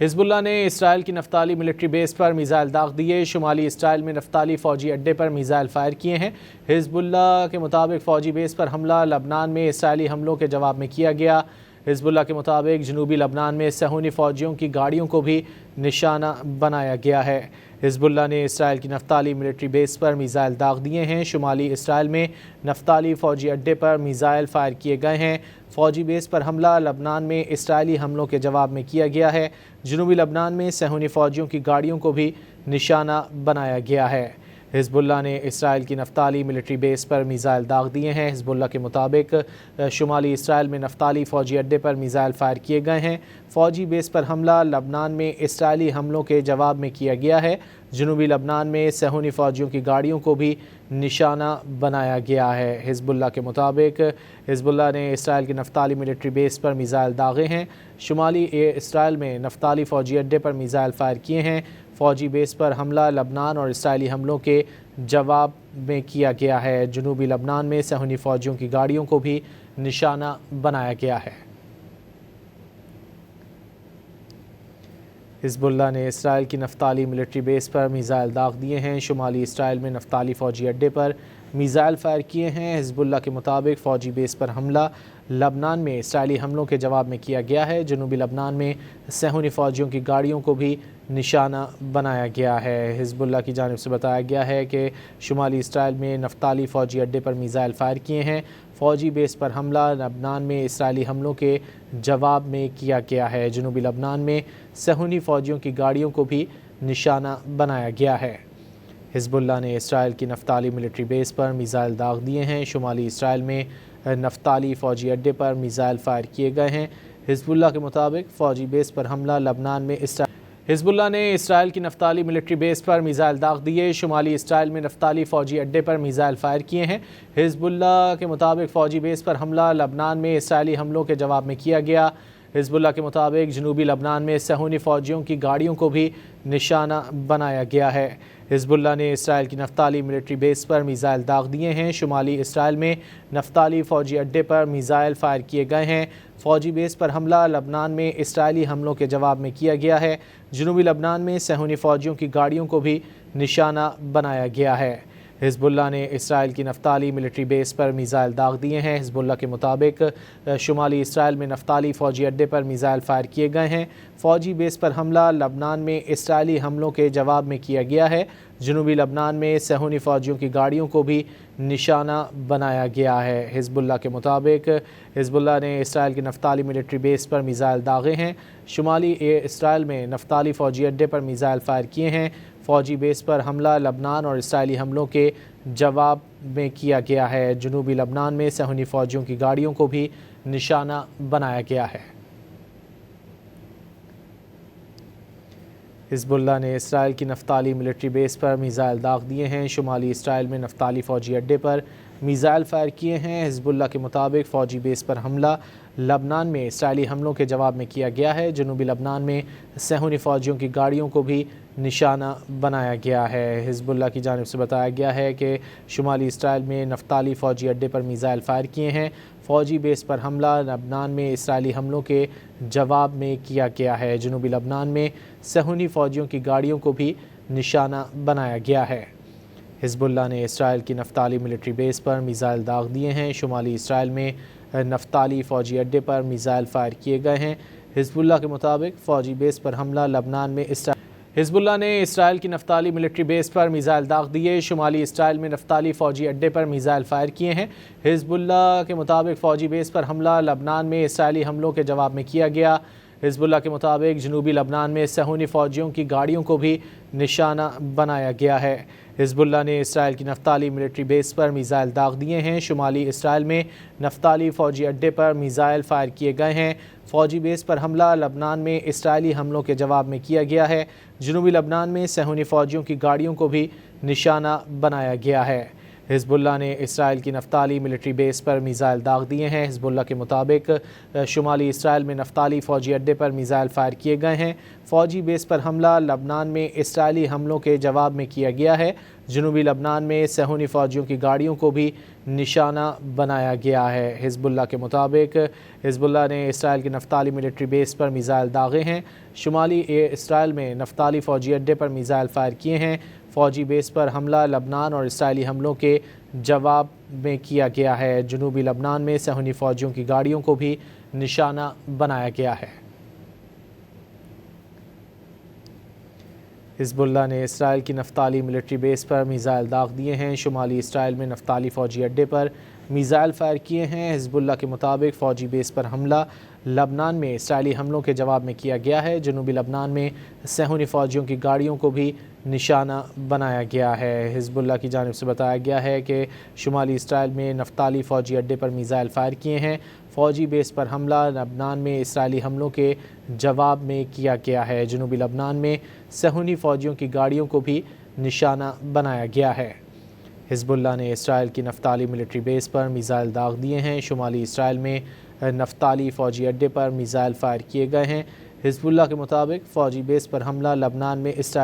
حزب اللہ نے اسرائیل کی نفتالی ملٹری بیس پر میزائل داغ دیے۔ شمالی اسرائیل میں نفتالی فوجی اڈے پر میزائل فائر کیے ہیں۔ حزب اللہ کے مطابق فوجی بیس پر حملہ لبنان میں اسرائیلی حملوں کے جواب میں کیا گیا۔ حزب اللہ کے مطابق جنوبی لبنان میں صہیونی فوجیوں کی گاڑیوں کو بھی نشانہ بنایا گیا ہے۔ حزب اللہ نے اسرائیل کی نفتالی ملٹری بیس پر میزائل داغ دیے ہیں۔ شمالی اسرائیل میں نفتالی فوجی اڈے پر میزائل فائر کیے گئے ہیں۔ فوجی بیس پر حملہ لبنان میں اسرائیلی حملوں کے جواب میں کیا گیا ہے۔ جنوبی لبنان میں صہیونی فوجیوں کی گاڑیوں کو بھی نشانہ بنایا گیا ہے۔ حزب اللہ نے اسرائیل کی نفتالی ملٹری بیس پر میزائل داغ دیے ہیں۔ حزب اللہ کے مطابق شمالی اسرائیل میں نفتالی فوجی اڈے پر میزائل فائر کیے گئے ہیں۔ فوجی بیس پر حملہ لبنان میں اسرائیلی حملوں کے جواب میں کیا گیا ہے۔ جنوبی لبنان میں صہیونی فوجیوں کی گاڑیوں کو بھی نشانہ بنایا گیا ہے۔ حزب اللہ کے مطابق حزب اللہ نے اسرائیل کی نفتالی ملٹری بیس پر میزائل داغے ہیں۔ شمالی اسرائیل میں نفتالی فوجی اڈے پر میزائل فائر کیے ہیں۔ فوجی بیس پر حملہ لبنان اور اسرائیلی حملوں کے جواب میں کیا گیا ہے۔ جنوبی لبنان میں صہیونی فوجیوں کی گاڑیوں کو بھی نشانہ بنایا گیا ہے۔ حزب اللہ نے اسرائیل کی نفتالی ملٹری بیس پر میزائل داغ دیے ہیں۔ شمالی اسرائیل میں نفتالی فوجی اڈے پر میزائل فائر کیے ہیں۔ حزب اللہ کے مطابق فوجی بیس پر حملہ لبنان میں اسرائیلی حملوں کے جواب میں کیا گیا ہے۔ جنوبی لبنان میں صہیونی فوجیوں کی گاڑیوں کو بھی نشانہ بنایا گیا ہے۔ حزب اللہ کی جانب سے بتایا گیا ہے کہ شمالی اسرائیل میں نفتالی فوجی اڈے پر میزائل فائر کیے ہیں۔ فوجی بیس پر حملہ لبنان میں اسرائیلی حملوں کے جواب میں کیا گیا ہے۔ جنوبی لبنان میں صہیونی فوجیوں کی گاڑیوں کو بھی نشانہ بنایا گیا ہے۔ حزب اللہ نے اسرائیل کی نفتالی ملٹری بیس پر میزائل داغ دیے ہیں۔ شمالی اسرائیل میں نفتالی فوجی اڈے پر میزائل فائر کیے گئے ہیں۔ حزب اللہ کے مطابق فوجی بیس پر حملہ لبنان میں حزب اللہ نے اسرائیل کی نفتالی ملٹری بیس پر میزائل داغ دیے۔ شمالی اسرائیل میں نفتالی فوجی اڈے پر میزائل فائر کیے ہیں۔ حزب اللہ کے مطابق فوجی بیس پر حملہ لبنان میں اسرائیلی حملوں کے جواب میں کیا گیا۔ حزب اللہ کے مطابق جنوبی لبنان میں صہیونی فوجیوں کی گاڑیوں کو بھی نشانہ بنایا گیا ہے۔ حزب اللہ نے اسرائیل کی نفتالی ملٹری بیس پر میزائل داغ دیے ہیں۔ شمالی اسرائیل میں نفتالی فوجی اڈے پر میزائل فائر کیے گئے ہیں۔ فوجی بیس پر حملہ لبنان میں اسرائیلی حملوں کے جواب میں کیا گیا ہے۔ جنوبی لبنان میں صہیونی فوجیوں کی گاڑیوں کو بھی نشانہ بنایا گیا ہے۔ حزب اللہ نے اسرائیل کی نفتالی ملٹری بیس پر میزائل داغ دیے ہیں۔ حزب اللہ کے مطابق شمالی اسرائیل میں نفتالی فوجی اڈے پر میزائل فائر کیے گئے ہیں۔ فوجی بیس پر حملہ لبنان میں اسرائیلی حملوں کے جواب میں کیا گیا ہے۔ جنوبی لبنان میں صہیونی فوجیوں کی گاڑیوں کو بھی نشانہ بنایا گیا ہے۔ حزب اللہ کے مطابق حزب اللہ نے اسرائیل کی نفتالی ملٹری بیس پر میزائل داغے ہیں۔ شمالی اسرائیل میں نفتالی فوجی اڈے پر میزائل فائر کیے ہیں۔ فوجی بیس پر حملہ لبنان اور اسرائیلی حملوں کے جواب میں کیا گیا ہے۔ جنوبی لبنان میں صہیونی فوجیوں کی گاڑیوں کو بھی نشانہ بنایا گیا ہے۔ حزب اللہ نے اسرائیل کی نفتالی ملٹری بیس پر میزائل داغ دیے ہیں۔ شمالی اسرائیل میں نفتالی فوجی اڈے پر میزائل فائر کیے ہیں۔ حزب اللہ کے مطابق فوجی بیس پر حملہ لبنان میں اسرائیلی حملوں کے جواب میں کیا گیا ہے۔ جنوبی لبنان میں صہیونی فوجیوں کی گاڑیوں کو بھی نشانہ بنایا گیا ہے۔ حزب اللہ کی جانب سے بتایا گیا ہے کہ شمالی اسرائیل میں نفتالی فوجی اڈے پر میزائل فائر کیے ہیں۔ فوجی بیس پر حملہ لبنان میں اسرائیلی حملوں کے جواب میں کیا گیا ہے۔ جنوبی لبنان میں صہیونی فوجیوں کی گاڑیوں کو بھی نشانہ بنایا گیا ہے۔ حزب اللہ نے اسرائیل کی نفتالی ملٹری بیس پر میزائل داغ دیے ہیں۔ شمالی اسرائیل میں نفتالی فوجی اڈے پر میزائل فائر کیے گئے ہیں۔ حزب اللہ کے مطابق فوجی بیس پر حملہ لبنان میں حزب اللہ نے اسرائیل کی نفتالی ملٹری بیس پر میزائل داغ دیے۔ شمالی اسرائیل میں نفتالی فوجی اڈے پر میزائل فائر کیے ہیں۔ حزب اللہ کے مطابق فوجی بیس پر حملہ لبنان میں اسرائیلی حملوں کے جواب میں کیا گیا۔ حزب اللہ کے مطابق جنوبی لبنان میں صہیونی فوجیوں کی گاڑیوں کو بھی نشانہ بنایا گیا ہے۔ حزب اللہ نے اسرائیل کی نفتالی ملٹری بیس پر میزائل داغ دیے ہیں۔ شمالی اسرائیل میں نفتالی فوجی اڈے پر میزائل فائر کیے گئے ہیں۔ فوجی بیس پر حملہ لبنان میں اسرائیلی حملوں کے جواب میں کیا گیا ہے۔ جنوبی لبنان میں صہیونی فوجیوں کی گاڑیوں کو بھی نشانہ بنایا گیا ہے۔ حزب اللہ نے اسرائیل کی نفتالی ملٹری بیس پر میزائل داغ دیے ہیں۔ حزب اللہ کے مطابق شمالی اسرائیل میں نفتالی فوجی اڈے پر میزائل فائر کیے گئے ہیں۔ فوجی بیس پر حملہ لبنان میں اسرائیلی حملوں کے جواب میں کیا گیا ہے۔ جنوبی لبنان میں صہیونی فوجیوں کی گاڑیوں کو بھی نشانہ بنایا گیا ہے۔ حزب اللہ کے مطابق حزب اللہ نے اسرائیل کی نفتالی ملٹری بیس پر میزائل داغے ہیں۔ شمالی اسرائیل میں نفتالی فوجی اڈے پر میزائل فائر کیے ہیں۔ فوجی بیس پر حملہ لبنان اور اسرائیلی حملوں کے جواب میں کیا گیا ہے۔ جنوبی لبنان میں صہیونی فوجیوں کی گاڑیوں کو بھی نشانہ بنایا گیا ہے۔ حزب اللہ نے اسرائیل کی نفتالی ملٹری بیس پر میزائل داغ دیے ہیں۔ شمالی اسرائیل میں نفتالی فوجی اڈے پر میزائل فائر کیے ہیں۔ حزب اللہ کے مطابق فوجی بیس پر حملہ لبنان میں اسرائیلی حملوں کے جواب میں کیا گیا ہے۔ جنوبی لبنان میں صہیونی فوجیوں کی گاڑیوں کو بھی نشانہ بنایا گیا ہے۔ حزب اللہ کی جانب سے بتایا گیا ہے کہ شمالی اسرائیل میں نفتالی فوجی اڈے پر میزائل فائر کیے ہیں۔ فوجی بیس پر حملہ لبنان میں اسرائیلی حملوں کے جواب میں کیا گیا ہے۔ جنوبی لبنان میں صہیونی فوجیوں کی گاڑیوں کو بھی نشانہ بنایا گیا ہے۔ حزب اللہ نے اسرائیل کی نفتالی ملٹری بیس پر میزائل داغ دیے ہیں۔ شمالی اسرائیل میں نفتالی فوجی اڈے پر میزائل فائر کیے گئے ہیں۔ حزب اللہ کے مطابق فوجی بیس پر حملہ لبنان میں اسرائیل